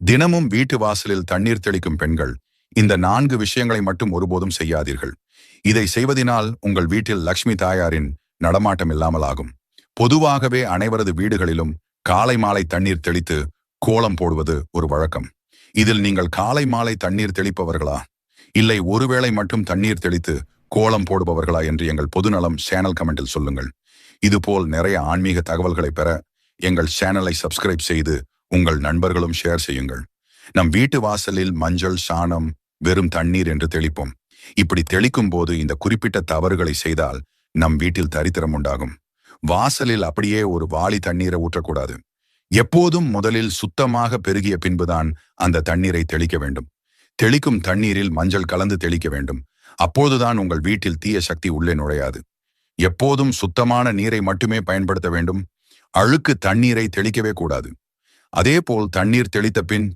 தினமும் வீட்டு வாசலில் தண்ணீர் தெளிக்கும் பெண்கள் இந்த 4 விஷயங்களை மட்டும் ஒருபோதும் செய்யாதீர்கள். இதை செய்வதினால் உங்கள் வீட்டில் லக்ஷ்மி தாயாரின் நடமாட்டம் இல்லாமல் ஆகும். பொதுவாகவே அனைவரது வீடுகளிலும் காலை மாலை தண்ணீர் தெளித்து கோலம் போடுவது ஒரு வழக்கம். இதில் நீங்கள் காலை மாலை தண்ணீர் தெளிப்பவர்களா, இல்லை ஒருவேளை மட்டும் தண்ணீர் தெளித்து கோலம் போடுபவர்களா என்று எங்கள் பொதுநலம் சேனல் கமெண்டில் சொல்லுங்கள். இதுபோல் நிறைய ஆன்மீக தகவல்களை பெற எங்கள் சேனலை சப்ஸ்கிரைப் செய்து உங்கள் நண்பர்களும் ஷேர் செய்யுங்கள். நம் வீட்டு வாசலில் மஞ்சள், சாணம், வெறும் தண்ணீர் என்று தெளிப்போம். இப்படி தெளிக்கும் போது இந்த குறிப்பிட்ட தவறுகளை செய்தால் நம் வீட்டில் தரித்திரம் உண்டாகும். வாசலில் அப்படியே ஒரு வாளி தண்ணீரை ஊற்றக்கூடாது. எப்போதும் முதலில் சுத்தமாக பெருகிய பின்புதான் அந்த தண்ணீரை தெளிக்க வேண்டும். தெளிக்கும் தண்ணீரில் மஞ்சள் கலந்து தெளிக்க வேண்டும். அப்போதுதான் உங்கள் வீட்டில் தீய சக்தி உள்ளே நுழையாது. எப்போதும் சுத்தமான நீரை மட்டுமே பயன்படுத்த வேண்டும். அழுக்கு தண்ணீரை தெளிக்கவே கூடாது. அதேபோல் தண்ணீர் தெளித்த பின்